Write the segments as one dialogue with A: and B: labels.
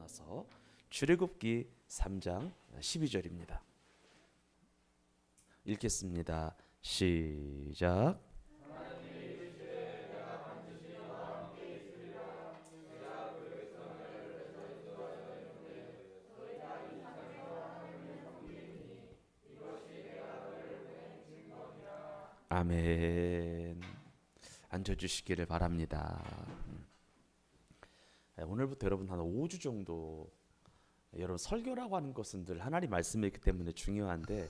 A: 나서 출애굽기 3장 12절입니다. 읽겠습니다. 시작. 아멘. 앉아주시기를 바랍니다. 오늘부터 여러분 한 5주 정도, 여러분 설교라고 하는 것은 늘 하나님 말씀이기 때문에 중요한데,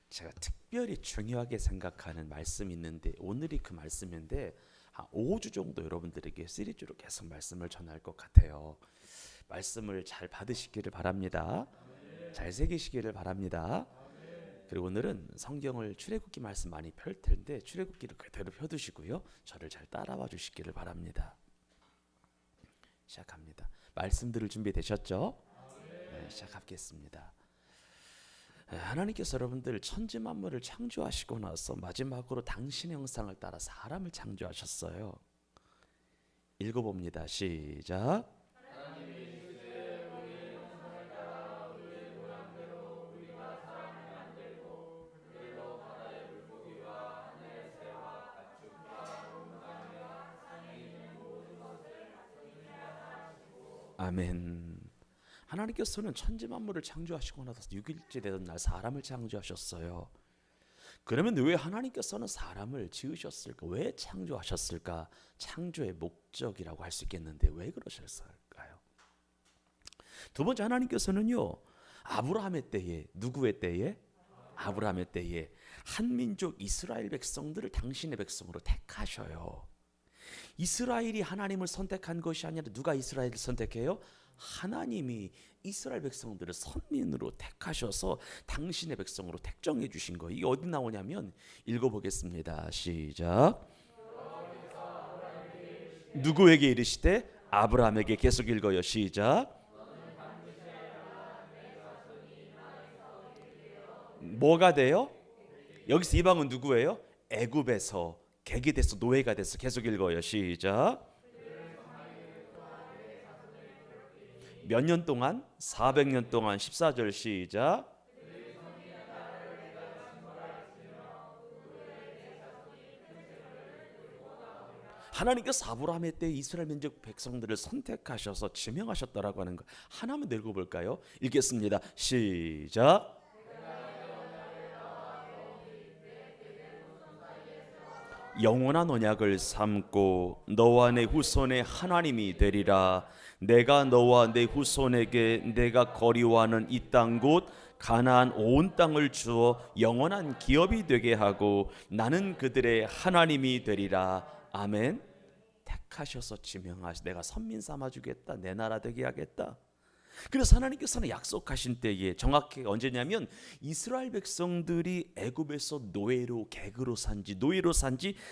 A: 제가 특별히 중요하게 생각하는 말씀이 있는데 오늘이 그 말씀인데, 한 5주 정도 여러분들에게 시리즈로 계속 말씀을 전할 것 같아요. 말씀을 잘 받으시기를 바랍니다. 잘 새기시기를 바랍니다. 그리고 오늘은 성경을 출애굽기 말씀 많이 펼 텐데 출애굽기를 그대로 펴두시고요, 저를 잘 따라와 주시기를 바랍니다. 시작합니다. 말씀 들을 준비 되셨죠? 네, 시작하겠습니다. 하나님께서 여러분들 천지 만물을 창조하시고 나서 마지막으로 당신의 형상을 따라 사람을 창조하셨어요. 읽어봅니다. 시작. 아멘. 하나님께서는 천지 만물을 창조하시고 나서 6일째 되던 날 사람을 창조하셨어요. 그러면 왜 하나님께서는 사람을 지으셨을까? 왜 창조하셨을까? 창조의 목적이라고 할 수 있겠는데 왜 그러셨을까요? 두 번째, 하나님께서는요, 아브라함의 때에, 누구의 때에? 아브라함의 때에 한 민족 이스라엘 백성들을 당신의 백성으로 택하셔요. 이스라엘이 하나님을 선택한 것이 아니라 누가 이스라엘을 선택해요? 하나님이 이스라엘 백성들을 선민으로 택하셔서 당신의 백성으로 택정해 주신 거예요. 이게 어디 나오냐면 읽어보겠습니다. 시작. 누구에게 이르시되? 아브라함에게. 계속 읽어요. 시작. 뭐가 돼요? 여기서 이방은 누구예요? 애굽에서 객이 돼서 노예가 돼서. 계속 읽어요. 시작. 몇 년 동안? 400년 동안. 14절 시작. 하나님께서 아브라함의 때 이스라엘 민족 백성들을 선택하셔서 지명하셨다라고 하는 거 하나만 들고 볼까요? 읽겠습니다. 시작. 영원한 언약을 삼고 너와 내 후손의 하나님이 되리라. 내가 너와 내 후손에게 내가 거리워하는 이 땅 곧 가나안 온 땅을 주어 영원한 기업이 되게 하고 나는 그들의 하나님이 되리라. 아멘. 택하셔서 지명하시, 내가 선민 삼아주겠다, 내 나라 되게 하겠다. 그래서 하나님께서는 약속하신 때에, 정확히 언제냐면 이스라엘 백성들이 애굽에서 노예로 객으로 산지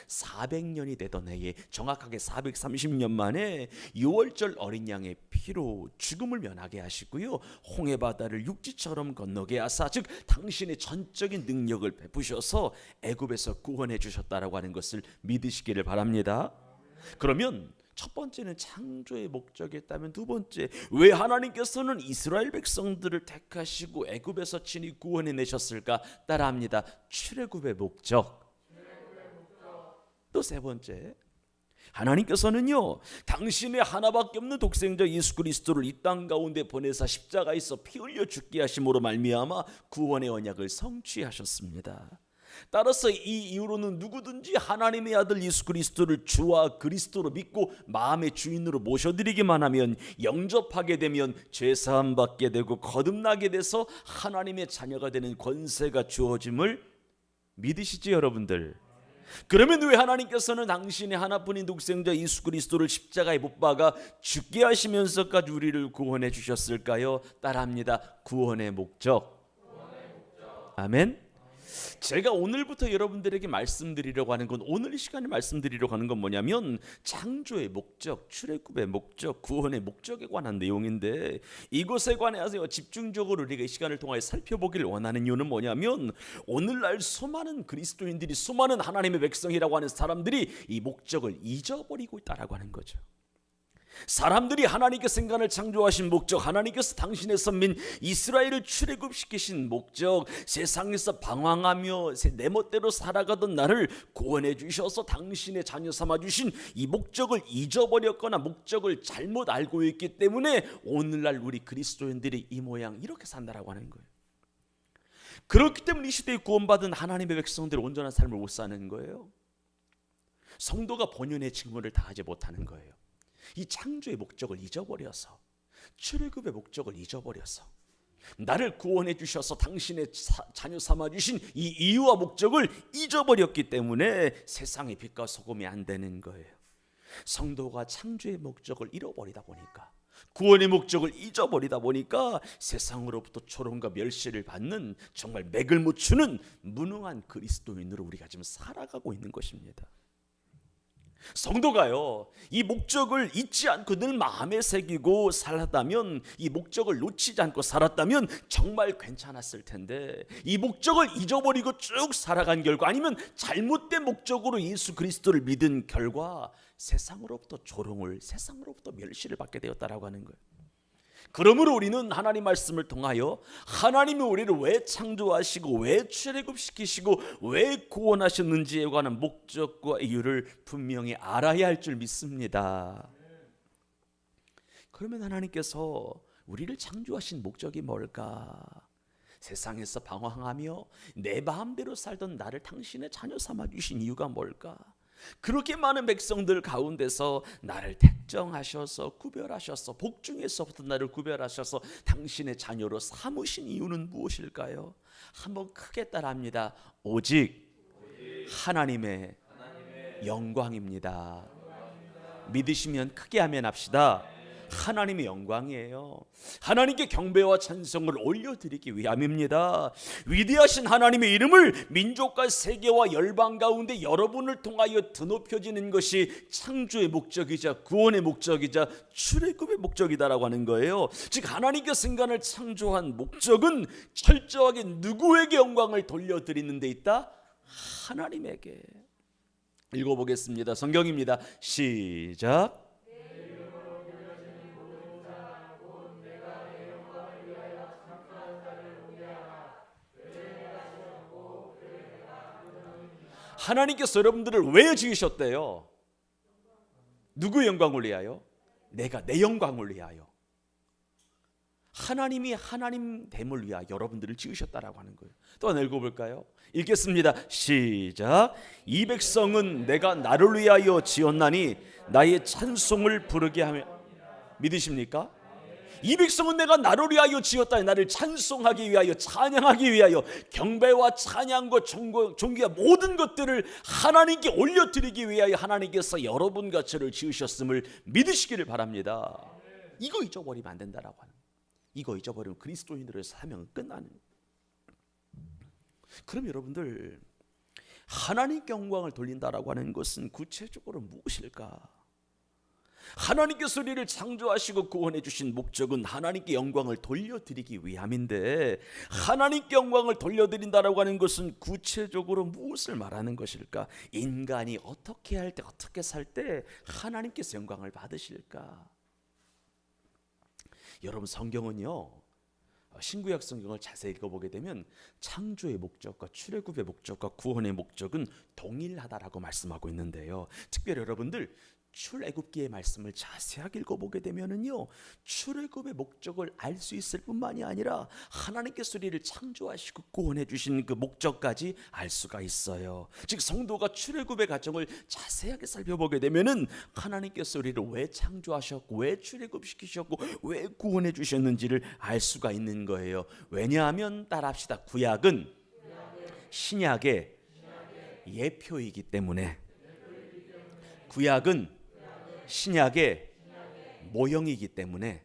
A: 400년이 되던 해에, 정확하게 430년 만에 6월절 어린 양의 피로 죽음을 면하게 하시고요, 홍해 바다를 육지처럼 건너게 하사, 즉 당신의 전적인 능력을 베푸셔서 애굽에서 구원해 주셨다라고 하는 것을 믿으시기를 바랍니다. 그러면 첫 번째는 창조의 목적이었다면, 두 번째, 왜 하나님께서는 이스라엘 백성들을 택하시고 애굽에서 친히 구원해 내셨을까? 따라합니다. 출애굽의 목적. 또 세 번째, 하나님께서는요, 당신의 하나밖에 없는 독생자 예수 그리스도를 이 땅 가운데 보내사 십자가에서 피 흘려 죽게 하심으로 말미암아 구원의 언약을 성취하셨습니다. 따라서 이 이후로는 누구든지 하나님의 아들 예수 그리스도를 주와 그리스도로 믿고 마음의 주인으로 모셔드리기만 하면, 영접하게 되면 죄사함 받게 되고 거듭나게 돼서 하나님의 자녀가 되는 권세가 주어짐을 믿으시지 여러분들? 그러면 왜 하나님께서는 당신의 하나뿐인 독생자 예수 그리스도를 십자가에 못 박아 죽게 하시면서까지 우리를 구원해 주셨을까요? 따라합니다. 구원의 목적. 아멘. 제가 오늘부터 여러분들에게 말씀드리려고 하는 건, 오늘 이 시간에 말씀드리려고 하는 건 뭐냐면 창조의 목적, 출애굽의 목적, 구원의 목적에 관한 내용인데, 이것에 관해서 집중적으로 우리가 이 시간을 통해 살펴보기를 원하는 이유는 뭐냐면, 오늘날 수많은 그리스도인들이, 수많은 하나님의 백성이라고 하는 사람들이 이 목적을 잊어버리고 있다라고 하는 거죠. 사람들이 하나님께서 인간을 창조하신 목적, 하나님께서 당신의 선민 이스라엘을 출애굽시키신 목적, 세상에서 방황하며 내 멋대로 살아가던 나를 구원해 주셔서 당신의 자녀 삼아 주신 이 목적을 잊어버렸거나 목적을 잘못 알고 있기 때문에 오늘날 우리 그리스도인들이 이 모양 이렇게 산다라고 하는 거예요. 그렇기 때문에 이 시대에 구원받은 하나님의 백성들이 온전한 삶을 못 사는 거예요. 성도가 본연의 직무를 다하지 못하는 거예요. 이 창조의 목적을 잊어버려서, 출애굽의 목적을 잊어버려서, 나를 구원해 주셔서 당신의 자녀 삼아 주신 이 이유와 목적을 잊어버렸기 때문에 세상의 빛과 소금이 안 되는 거예요. 성도가 창조의 목적을 잃어버리다 보니까, 구원의 목적을 잊어버리다 보니까 세상으로부터 조롱과 멸시를 받는 정말 맥을 못 추는 무능한 그리스도인으로 우리가 지금 살아가고 있는 것입니다. 성도가요, 이 목적을 잊지 않고 늘 마음에 새기고 살았다면, 이 목적을 놓치지 않고 살았다면 정말 괜찮았을 텐데, 이 목적을 잊어버리고 쭉 살아간 결과, 아니면 잘못된 목적으로 예수 그리스도를 믿은 결과 세상으로부터 조롱을, 세상으로부터 멸시를 받게 되었다라고 하는 거예요. 그러므로 우리는 하나님 말씀을 통하여 하나님이 우리를 왜 창조하시고 왜 출애굽시키시고 왜 구원하셨는지에 관한 목적과 이유를 분명히 알아야 할 줄 믿습니다. 그러면 하나님께서 우리를 창조하신 목적이 뭘까? 세상에서 방황하며 내 마음대로 살던 나를 당신의 자녀 삼아 주신 이유가 뭘까? 그렇게 많은 백성들 가운데서 나를 택정하셔서 구별하셔서 복중에서부터 나를 구별하셔서 당신의 자녀로 삼으신 이유는 무엇일까요? 한번 크게 따라합니다. 오직 하나님의 영광입니다. 믿으시면 크게 아멘 합시다. 하나님의 영광이에요. 하나님께 경배와 찬송을 올려드리기 위함입니다. 위대하신 하나님의 이름을 민족과 세계와 열방 가운데 여러분을 통하여 드높여지는 것이 창조의 목적이자 구원의 목적이자 출애굽의 목적이다라고 하는 거예요. 즉 하나님께서 인간을 창조한 목적은 철저하게 누구에게 영광을 돌려드리는 데 있다? 하나님에게. 읽어보겠습니다. 성경입니다. 시작. 하나님께서 여러분들을 왜 지으셨대요? 누구의 영광을 위하여? 내가 내 영광을 위하여. 하나님이 하나님됨을 위하여 여러분들을 지으셨다라고 하는 거예요. 또 하나 읽어볼까요? 읽겠습니다. 시작. 이 백성은 내가 나를 위하여 지었나니 나의 찬송을 부르게 하며. 믿으십니까? 이 백성은 내가 나를 위하여 지었다. 나를 찬송하기 위하여, 찬양하기 위하여, 경배와 찬양과 존귀와 모든 것들을 하나님께 올려드리기 위하여 하나님께서 여러분과 저를 지으셨음을 믿으시기를 바랍니다. 이거 잊어버리면 안 된다라고 하는 거예요. 이거 잊어버리면 그리스도인들의 사명은 끝나는 거예요. 그럼 여러분들, 하나님께 영광을 돌린다라고 하는 것은 구체적으로 무엇일까? 하나님께서 우리를 창조하시고 구원해 주신 목적은 하나님께 영광을 돌려드리기 위함인데, 하나님께 영광을 돌려드린다라고 하는 것은 구체적으로 무엇을 말하는 것일까? 인간이 어떻게 할 때, 어떻게 살 때 하나님께서 영광을 받으실까? 여러분, 성경은요, 신구약 성경을 자세히 읽어보게 되면 창조의 목적과 출애굽의 목적과 구원의 목적은 동일하다라고 말씀하고 있는데요, 특별히 여러분들 출애굽기의 말씀을 자세하게 읽어보게 되면은요, 출애굽의 목적을 알 수 있을 뿐만이 아니라 하나님께서 우리를 창조하시고 구원해 주신 그 목적까지 알 수가 있어요. 즉 성도가 출애굽의 과정을 자세하게 살펴보게 되면은 하나님께서 우리를 왜 창조하셨고 왜 출애굽시키셨고 왜 구원해 주셨는지를 알 수가 있는 거예요. 왜냐하면 따라합시다. 구약은 신약의 예표이기 때문에. 구약은 신약의 모형이기 때문에.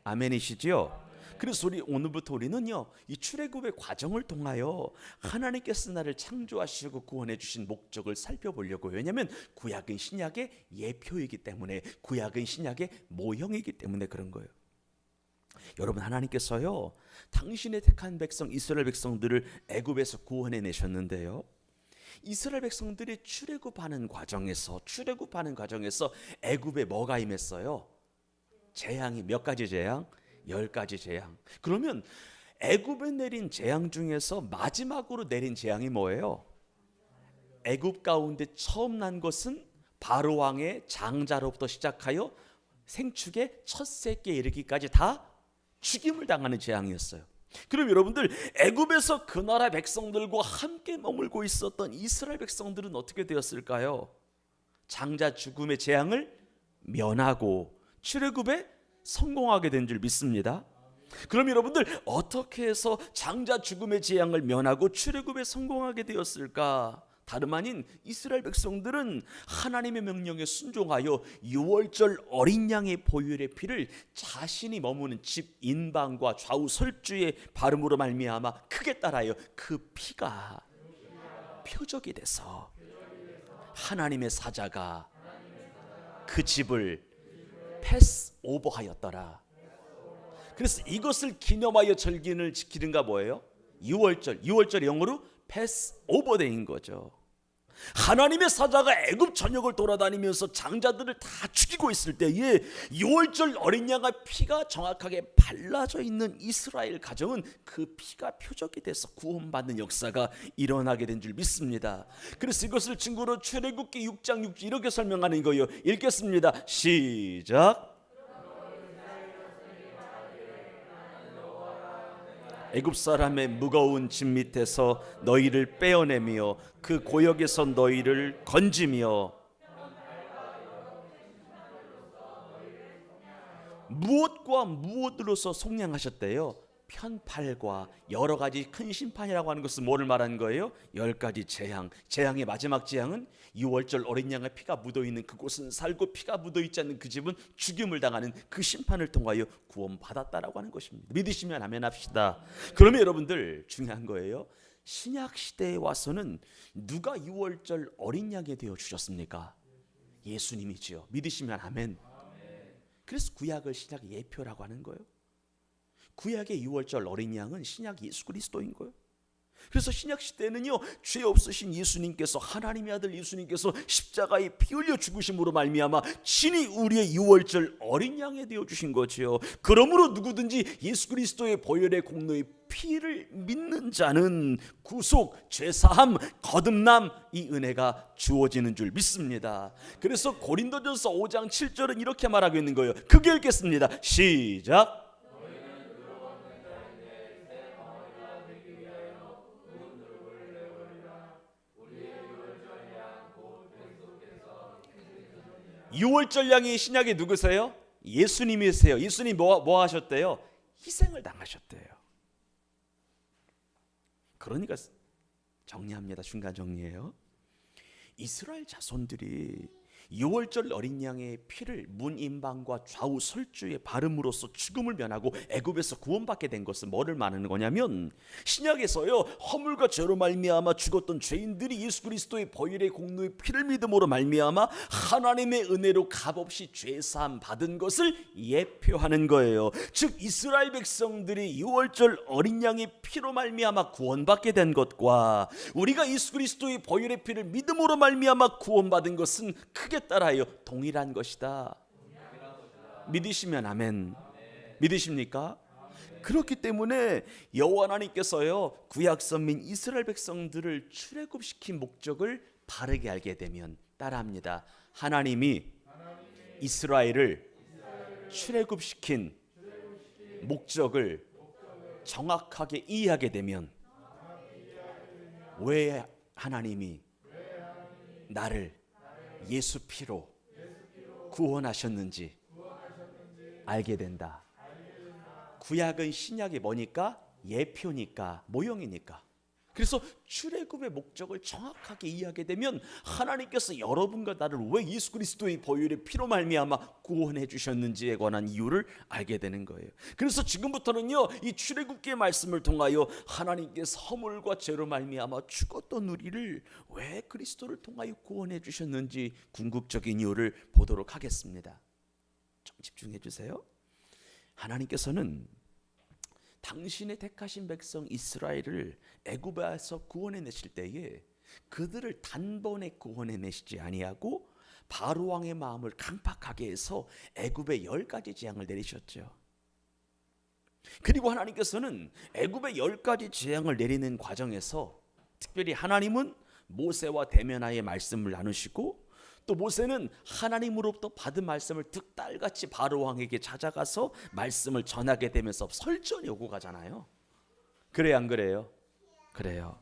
A: 아멘이시죠? 그래서 오늘부터 우리는요, 이 출애굽의 과정을 통하여 하나님께서 나를 창조하시고 구원해 주신 목적을 살펴보려고. 왜냐하면 구약은 신약의 예표이기 때문에, 구약은 신약의 모형이기 때문에 그런 거예요. 여러분, 하나님께서요, 당신의 택한 백성 이스라엘 백성들을 애굽에서 구원해 내셨는데요, 이스라엘 백성들이 출애굽하는 과정에서 애굽에 뭐가 임했어요? 재앙이 몇 가지 재앙? 10가지 재앙. 그러면 애굽에 내린 재앙 중에서 마지막으로 내린 재앙이 뭐예요? 애굽 가운데 처음 난 것은 바로 왕의 장자로부터 시작하여 생축의 첫 새끼에 이르기까지 다 죽임을 당하는 재앙이었어요. 그럼 여러분들, 애굽에서 그 나라 백성들과 함께 머물고 있었던 이스라엘 백성들은 어떻게 되었을까요? 장자 죽음의 재앙을 면하고 출애굽에 성공하게 된 줄 믿습니다. 그럼 여러분들, 어떻게 해서 장자 죽음의 재앙을 면하고 출애굽에 성공하게 되었을까? 다름 아닌 이스라엘 백성들은 하나님의 명령에 순종하여 유월절 어린 양의 보혈의 피를 자신이 머무는 집 인방과 좌우 설주의 발음으로 말미암아 크게 따라요. 그 피가 표적이 돼서 하나님의 사자가 그 집을 패스오버하였더라. 그래서 이것을 기념하여 절기를 지키는가 뭐예요? 유월절이 영어로 패스오버데이인 거죠. 하나님의 사자가 애굽 전역을 돌아다니면서 장자들을 다 죽이고 있을 때에 유월절 어린 양의 피가 정확하게 발라져 있는 이스라엘 가정은 그 피가 표적이 돼서 구원받는 역사가 일어나게 된 줄 믿습니다. 그래서 이것을 증거로 출애굽기 6장 6절 이렇게 설명하는 거예요. 읽겠습니다. 시작. 애굽 사람의 무거운 짐 밑에서 너희를 빼어내며 그 고역에서 너희를 건지며 무엇과 무엇으로서 속량하셨대요? 편팔과 여러 가지 큰 심판이라고 하는 것은 뭐를 말하는 거예요? 10가지 재앙. 재앙의 마지막 재앙은 유월절 어린 양의 피가 묻어있는 그곳은 살고 피가 묻어있지 않는 그 집은 죽임을 당하는 그 심판을 통하여 구원받았다라고 하는 것입니다. 믿으시면 아멘 합시다. 그러면 여러분들, 중요한 거예요. 신약 시대에 와서는 누가 유월절 어린 양이 되어 주셨습니까? 예수님이지요. 믿으시면 아멘. 그래서 구약을 신약의 예표라고 하는 거예요. 구약의 유월절 어린 양은 신약 예수 그리스도인 거예요. 그래서 신약 시대는요, 죄 없으신 예수님께서, 하나님의 아들 예수님께서 십자가에 피 흘려 죽으심으로 말미암아 친히 우리의 유월절 어린 양이 되어 주신 거지요. 그러므로 누구든지 예수 그리스도의 보혈의 공로의 피를 믿는 자는 구속, 죄사함, 거듭남, 이 은혜가 주어지는 줄 믿습니다. 그래서 고린도전서 5장 7절은 이렇게 말하고 있는 거예요. 크게 읽겠습니다. 시작. 유월절 양이 신약에 누구세요? 예수님이세요. 예수님 뭐 하셨대요? 희생을 당하셨대요. 그러니까 정리합니다. 중간 정리해요. 이스라엘 자손들이 유월절 어린 양의 피를 문인방과 좌우 설주의 발음으로써 죽음을 면하고 애굽에서 구원받게 된 것은 뭐를 말하는 거냐면, 신약에서요, 허물과 죄로 말미암아 죽었던 죄인들이 예수 그리스도의 보혈의 공로의 피를 믿음으로 말미암아 하나님의 은혜로 값없이 죄사함 받은 것을 예표하는 거예요. 즉 이스라엘 백성들이 유월절 어린 양의 피로 말미암아 구원받게 된 것과 우리가 예수 그리스도의 보혈의 피를 믿음으로 말미암아 구원받은 것은 크게 따라요 동일한 것이다. 믿으시면 아멘. 믿으십니까? 그렇기 때문에 여호와 하나님께서요, 구약 선민 이스라엘 백성들을 출애굽시킨 목적을 바르게 알게 되면, 따라합니다. 하나님이 이스라엘을 출애굽시킨 목적을 정확하게 이해하게 되면, 왜 하나님이 나를 예수 피로 구원하셨는지 알게 된다. 구약은 신약이 뭐니까? 예표니까, 모형이니까. 그래서 출애굽의 목적을 정확하게 이해하게 되면 하나님께서 여러분과 나를 왜 예수 그리스도의 보혈의 피로 말미암아 구원해 주셨는지에 관한 이유를 알게 되는 거예요. 그래서 지금부터는요, 이 출애굽기의 말씀을 통하여 하나님께서 허물과 죄로 말미암아 죽었던 우리를 왜 그리스도를 통하여 구원해 주셨는지 궁극적인 이유를 보도록 하겠습니다. 좀 집중해 주세요. 하나님께서는 당신의 택하신 백성 이스라엘을 애굽에서 구원해 내실 때에 그들을 단번에 구원해내시지 아니하고 바로 왕의 마음을 강팍하게 해서 애굽에 10가지 재앙을 내리셨죠. 그리고 하나님께서는 애굽에 10가지 재앙을 내리는 과정에서 특별히 하나님은 모세와 대면하여 말씀을 나누시고, 또 모세는 하나님으로부터 받은 말씀을 득달같이 바로 왕에게 찾아가서 말씀을 전하게 되면서 설전이 오고 가잖아요. 그래요, 안 그래요? 그래요.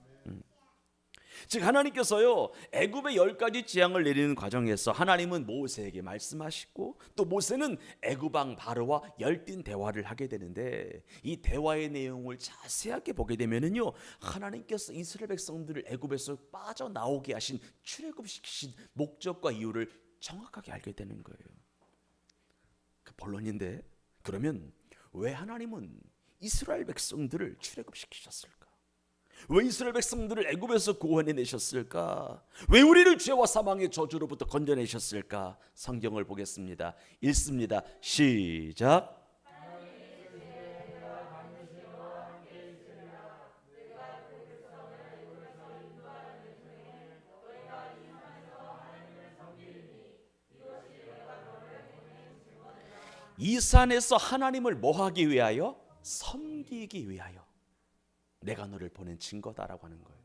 A: 즉 하나님께서요 애굽의 10가지 재앙을 내리는 과정에서 하나님은 모세에게 말씀하시고, 또 모세는 애굽 왕 바로와 열띤 대화를 하게 되는데, 이 대화의 내용을 자세하게 보게 되면은요 하나님께서 이스라엘 백성들을 애굽에서 빠져나오게 하신, 출애굽시키신 목적과 이유를 정확하게 알게 되는 거예요. 그 본론인데, 그러면 왜 하나님은 이스라엘 백성들을 출애굽시키셨을까? 왜 이스라엘 백성들을 애굽에서 구원해내셨을까? 왜 우리를 죄와 사망의 저주로부터 건져내셨을까? 성경을 보겠습니다. 읽습니다. 시작. 이 산에서 하나님을 뭐하기 위하여? 섬기기 위하여 내가 너를 보낸 증거다라고 하는 거예요.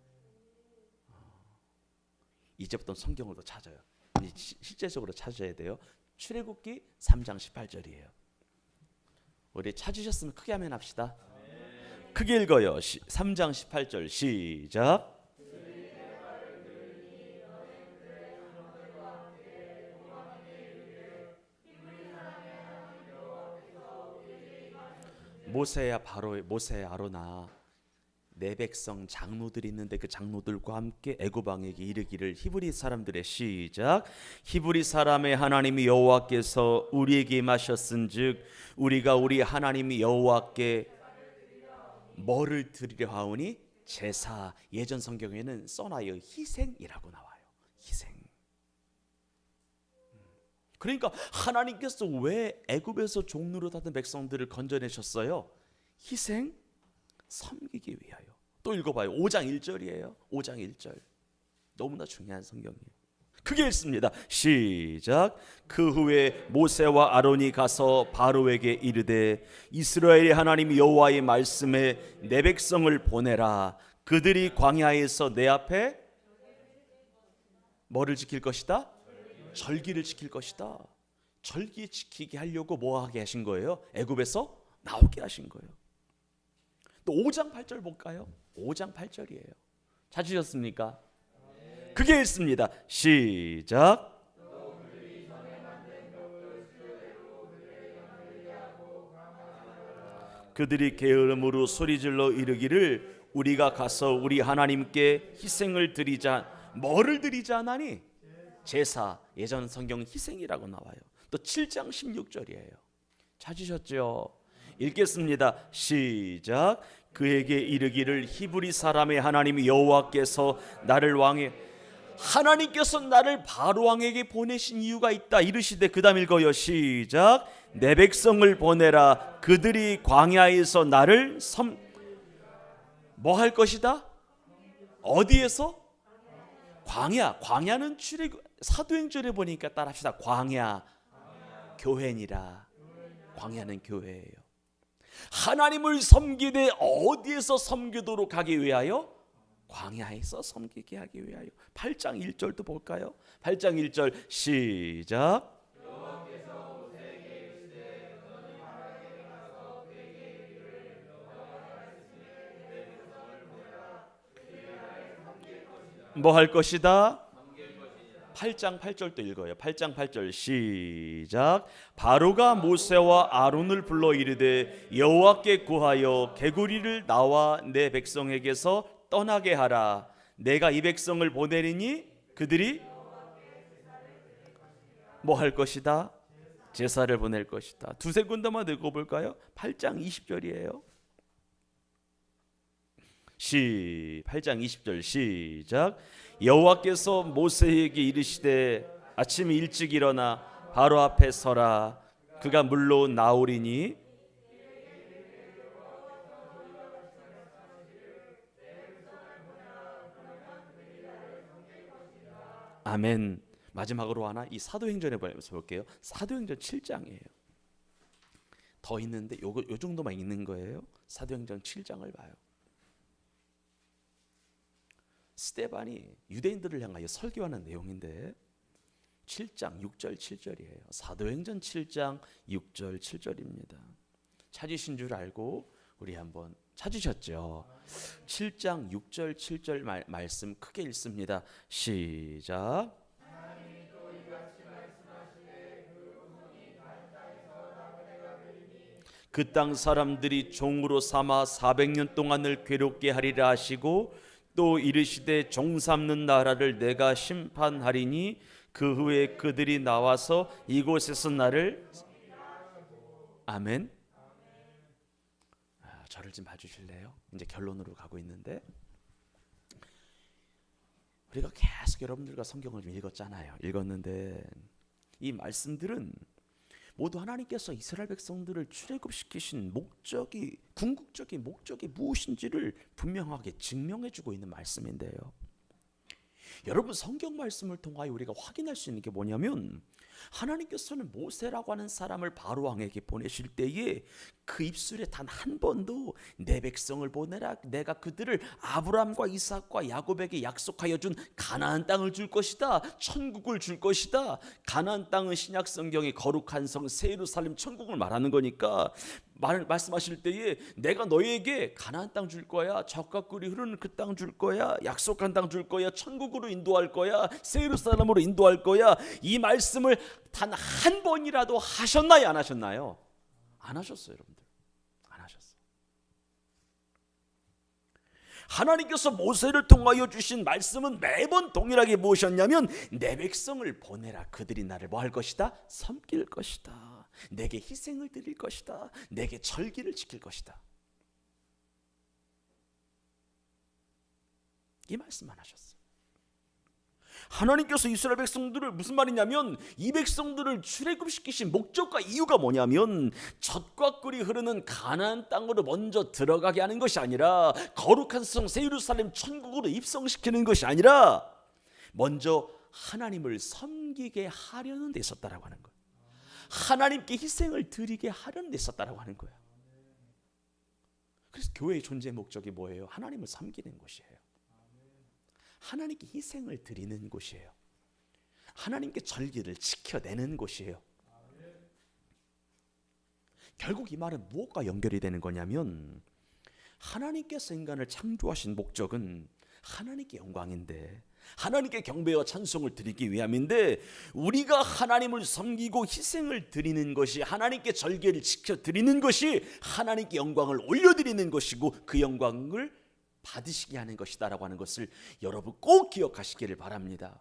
A: 이제부터 성경을 더 찾아요. 실제적으로 찾아야 돼요. 출애굽기 3장 18절이에요. 우리 찾으셨으면 크게 하면 합시다. 크게 읽어요. 3장 18절 시작. 모세야 바로 모세야 아로나 내 백성 장로들이 있는데 그 장로들과 함께 애굽 왕에게 이르기를, 히브리 사람들의 시작. 히브리 사람의 하나님 여호와께서 우리에게 임하셨은즉 우리가 우리 하나님 여호와께 뭐를 드리려 하오니? 제사. 예전 성경에는 써놔요. 희생이라고 나와요. 희생. 그러니까 하나님께서 왜 애굽에서 종노릇 하던 백성들을 건져내셨어요? 희생, 섬기기 위하여. 또 읽어봐요. 5장 1절이에요. 5장 1절. 너무나 중요한 성경이에요. 크게 읽습니다. 시작. 그 후에 모세와 아론이 가서 바로에게 이르되, 이스라엘의 하나님 여호와의 말씀에 내 백성을 보내라. 그들이 광야에서 내 앞에 뭐를 지킬 것이다? 절기를 지킬 것이다. 절기 지키게 하려고 뭐 하게 하신 거예요? 애굽에서 나오게 하신 거예요. 또 5장 8절 볼까요? 5장 8절이에요. 찾으셨습니까? 그게 읽습니다. 시작. 그들이 게으름으로 소리질러 이르기를, 우리가 가서 우리 하나님께 희생을 드리자. 뭐를 드리자 하나니? 제사. 예전 성경 희생이라고 나와요. 또 7장 16절이에요. 찾으셨죠? 읽겠습니다. 시작. 그에게 이르기를, 히브리 사람의 하나님 여호와께서 나를 왕의, 하나님께서 나를 바로 왕에게 보내신 이유가 있다. 이르시되, 그 다음 읽어요. 시작. 내 백성을 보내라. 그들이 광야에서 나를 뭐 할 것이다? 어디에서? 광야. 광야는 사도행전에 보니까 따라합시다. 광야. 교회니라. 광야는 교회예요. 하나님을 섬기되 어디에서 섬기도록 하기 위하여? 광야에서 섬기게 하기 위하여. 8장 1절도 볼까요? 8장 1절 시작. 뭐 할 것이다? 8장 8절도 읽어요. 8장 8절 시작. 바로가 모세와 아론을 불러 이르되, 여호와께 구하여 개구리를 나와 내 백성에게서 떠나게 하라. 내가 이 백성을 보내리니 그들이 뭐 할 것이다? 제사를 보낼 것이다. 두세 군데만 읽어볼까요? 8장 20절이에요. 8장 20절 시작. 여호와께서 모세에게 이르시되, 아침 일찍 일어나 바로 앞에 서라. 그가 물로 나오리니 아멘. 마지막으로 하나 이 사도행전에 볼게요. 사도행전 7장이에요. 더 있는데 요 정도만 있는 거예요. 사도행전 7장을 봐요. 스데반이 유대인들을 향하여 설교하는 내용인데 7장 6절 7절이에요. 사도행전 7장 6절 7절입니다. 찾으신 줄 알고 우리 한번 찾으셨죠? 7장 6절 7절 말씀 크게 읽습니다. 시작. 그 땅 사람들이 종으로 삼아 400년 동안을 괴롭게 하리라 하시고 또 이르시되 종 삼는 나라를 내가 심판하리니 그 후에 그들이 나와서 이곳에서 나를 아멘. 저를 좀 봐주실래요? 이제 결론으로 가고 있는데 우리가 계속 여러분들과 성경을 좀 읽었는데 이 말씀들은 모두 하나님께서 이스라엘 백성들을 출애굽시키신 궁극적인 목적이 무엇인지를 분명하게 증명해주고 있는 말씀인데요. 여러분 성경 말씀을 통하여 우리가 확인할 수 있는 게 뭐냐면 하나님께서는 모세라고 하는 사람을 바로 왕에게 보내실 때에 그 입술에 단 한 번도 내 백성을 보내라, 내가 그들을 아브라함과 이삭과 야곱에게 약속하여 준 가나안 땅을 줄 것이다, 천국을 줄 것이다. 가나안 땅은 신약 성경의 거룩한 성 새 예루살렘 천국을 말하는 거니까 말씀하실 때에 내가 너희에게 가나안 땅 줄 거야, 젖과 꿀이 흐르는 그 땅 줄 거야, 약속한 땅 줄 거야, 천국으로 인도할 거야, 새 예루살렘으로 인도할 거야. 이 말씀을 단 한 번이라도 하셨나요, 안 하셨나요? 안 하셨어요, 여러분들. 안 하셨어요. 하나님께서 모세를 통하여 주신 말씀은 매번 동일하게 무엇이었냐면 내 백성을 보내라. 그들이 나를 뭐 할 것이다? 섬길 것이다. 내게 희생을 드릴 것이다. 내게 절기를 지킬 것이다. 이 말씀만 하셨어요. 하나님께서 이스라엘 백성들을 무슨 말이냐면 이 백성들을 출애굽시키신 목적과 이유가 뭐냐면 젖과 꿀이 흐르는 가나안 땅으로 먼저 들어가게 하는 것이 아니라 거룩한 성 새 예루살렘 천국으로 입성시키는 것이 아니라 먼저 하나님을 섬기게 하려는 데 있었다라고 하는 거예요. 하나님께 희생을 드리게 하려는 데 있었다라고 하는 거예요. 그래서 교회의 존재 목적이 뭐예요? 하나님을 섬기는 것이에요. 하나님께 희생을 드리는 곳이에요. 하나님께 절기를 지켜내는 곳이에요. 결국 이 말은 무엇과 연결이 되는 거냐면 하나님께서 인간을 창조하신 목적은 하나님께 영광인데 하나님께 경배와 찬송을 드리기 위함인데 우리가 하나님을 섬기고 희생을 드리는 것이 하나님께 절개를 지켜드리는 것이 하나님께 영광을 올려드리는 것이고 그 영광을 받으시게 하는 것이다라고 하는 것을 여러분 꼭 기억하시기를 바랍니다.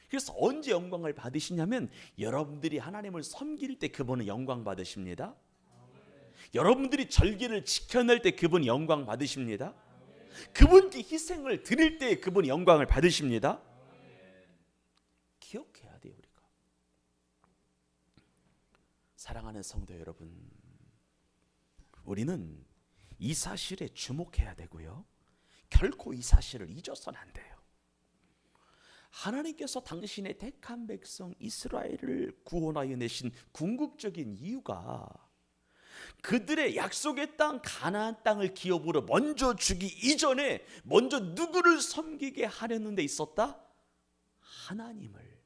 A: 그래서 언제 영광을 받으시냐면 여러분들이 하나님을 섬길 때 그분은 영광 받으십니다. 여러분들이 절기를 지켜낼 때 그분이 영광 받으십니다. 그분께 희생을 드릴 때 그분이 영광을 받으십니다. 기억해야 돼요. 우리가 사랑하는 성도 여러분, 우리는 이 사실에 주목해야 되고요. 결코 이 사실을 잊어서는 안 돼요. 하나님께서 당신의 택한 백성 이스라엘을 구원하여 내신 궁극적인 이유가 그들의 약속의 땅 가나안 땅을 기업으로 먼저 주기 이전에 먼저 누구를 섬기게 하려는 데 있었다? 하나님을.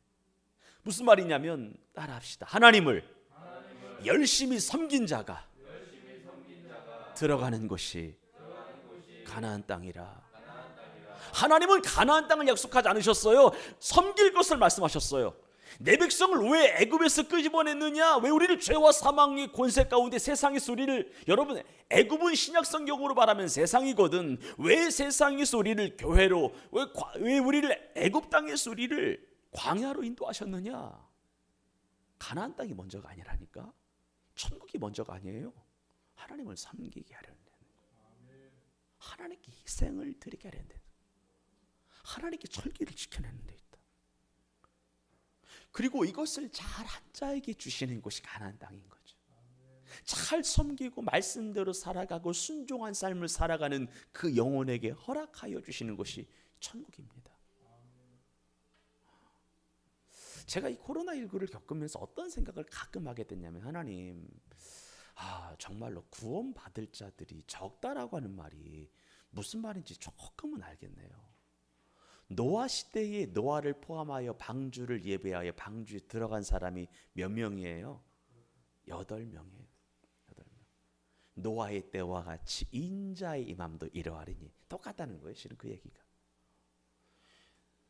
A: 무슨 말이냐면 따라합시다. 하나님을 열심히 섬긴 자가 들어가는 곳이 가나안 땅이라. 하나님은 가나안 땅을 약속하지 않으셨어요. 섬길 것을 말씀하셨어요. 내 백성을 왜 애굽에서 끄집어냈느냐? 왜 우리를 죄와 사망의 권세 가운데 세상에서 우리를, 여러분 애굽은 신약 성경으로 말하면 세상이거든. 왜 세상에서 우리를 교회로, 왜 우리를 애굽 땅에서 우리를 광야로 인도하셨느냐? 가나안 땅이 먼저가 아니라니까. 천국이 먼저가 아니에요. 하나님을 섬기게 하려는 거예요. 하나님께 희생을 드리게 하려는 거예요. 하나님께 절기를 지켜내는 데 있다. 그리고 이것을 잘 한 자에게 주시는 곳이 가나안 땅인 거죠. 잘 섬기고 말씀대로 살아가고 순종한 삶을 살아가는 그 영혼에게 허락하여 주시는 것이 천국입니다. 제가 이 코로나19를 겪으면서 어떤 생각을 가끔 하게 됐냐면, 하나님, 정말로 구원받을 자들이 적다라고 하는 말이 무슨 말인지 조금은 알겠네요. 노아 시대에 노아를 포함하여 방주를 예배하여 방주에 들어간 사람이 몇 명이에요? 8명이에요. 8명. 노아의 때와 같이 인자의 임함도 이러하리니. 똑같다는 거예요. 실은 그 얘기가.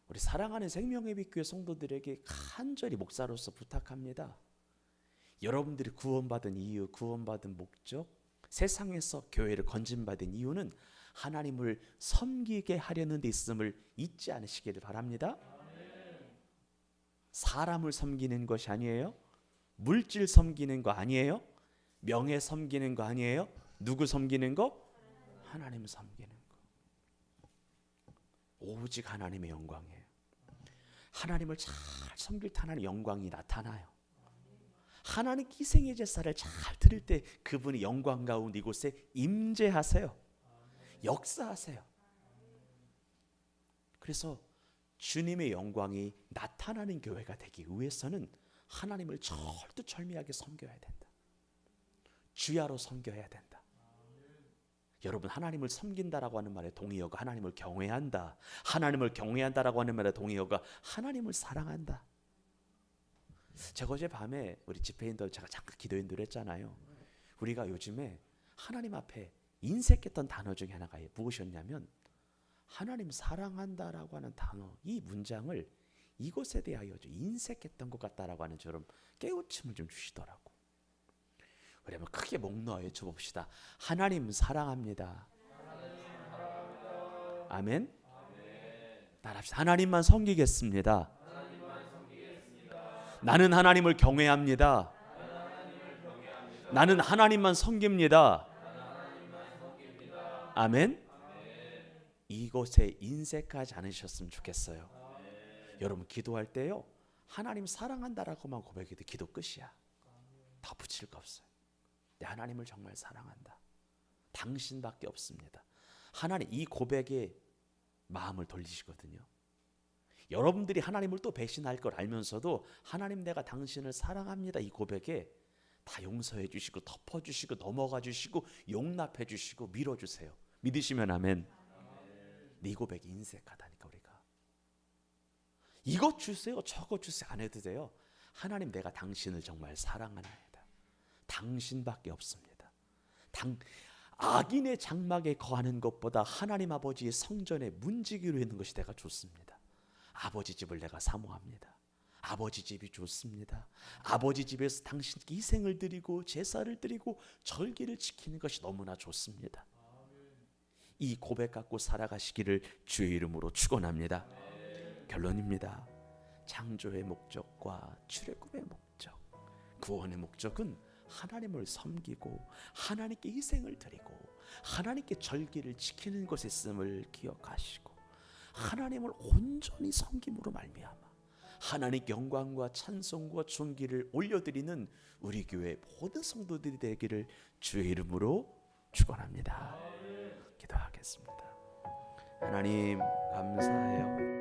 A: 우리 사랑하는 생명의 빛 교회 성도들에게 간절히 목사로서 부탁합니다. 여러분들이 구원받은 이유, 구원받은 목적, 세상에서 교회를 건진받은 이유는 하나님을 섬기게 하려는 데 있음을 잊지 않으시기를 바랍니다. 사람을 섬기는 것이 아니에요. 물질 섬기는 거 아니에요. 명예 섬기는 거 아니에요. 누구 섬기는 거? 하나님 섬기는 거. 오직 하나님의 영광이에요. 하나님을 잘 섬길 때 하나님의 영광이 나타나요. 하나님 희생의 제사를 잘 드릴 때 그분이 영광 가운데 이곳에 임재하세요. 역사하세요. 그래서 주님의 영광이 나타나는 교회가 되기 위해서는 하나님을 철두철미하게 섬겨야 된다. 주야로 섬겨야 된다. 여러분, 하나님을 섬긴다라고 하는 말에 동의어가 하나님을 경외한다. 하나님을 경외한다라고 하는 말에 동의어가 하나님을 사랑한다. 제가 어제 밤에 우리 집회인들 제가 잠깐 기도인들 했잖아요. 우리가 요즘에 하나님 앞에 인색했던 단어 중에 하나가 무엇이었냐면 하나님 사랑한다라고 하는 단어, 이 문장을 이것에 대하여 인색했던 것 같다라고 하는 저런 깨우침을 좀 주시더라고. 그러면 크게 목 놓아 외쳐봅시다. 하나님 사랑합니다. 아멘. 따라합시다. 하나님만 섬기겠습니다. 나는 하나님을 경외합니다. 나는 하나님만 섬깁니다. 아멘. 이것에 인색하지 않으셨으면 좋겠어요. 여러분, 기도할 때요, 하나님 사랑한다라고만 고백해도 기도 끝이야. 더 붙일 거 없어요. 내 하나님을 정말 사랑한다. 당신밖에 없습니다. 하나님, 이 고백에 마음을 돌리시거든요. 여러분들이 하나님을 또 배신할 걸 알면서도 하나님, 내가 당신을 사랑합니다, 이 고백에 다 용서해 주시고 덮어주시고 넘어가 주시고 용납해 주시고 밀어주세요. 믿으시면 아멘. 네 고백이 인색하다니까. 우리가 이것 주세요 저것 주세요 안 해도 돼요. 하나님, 내가 당신을 정말 사랑하나이다. 당신밖에 없습니다. 악인의 장막에 거하는 것보다 하나님 아버지의 성전에 문지기로 있는 것이 내가 좋습니다. 아버지 집을 내가 사모합니다. 아버지 집이 좋습니다. 아버지 집에서 당신께 희생을 드리고 제사를 드리고 절기를 지키는 것이 너무나 좋습니다. 이 고백 갖고 살아가시기를 주의 이름으로 축원합니다. 결론입니다. 창조의 목적과 출애굽의 목적, 구원의 목적은 하나님을 섬기고 하나님께 희생을 드리고 하나님께 절기를 지키는 것에 있음을 기억하시고 하나님을 온전히 섬김으로 말미암아 하나님께 영광과 찬송과 존귀를 올려드리는 우리 교회 모든 성도들이 되기를 주의 이름으로 축원합니다. 기도하겠습니다. 하나님, 감사해요.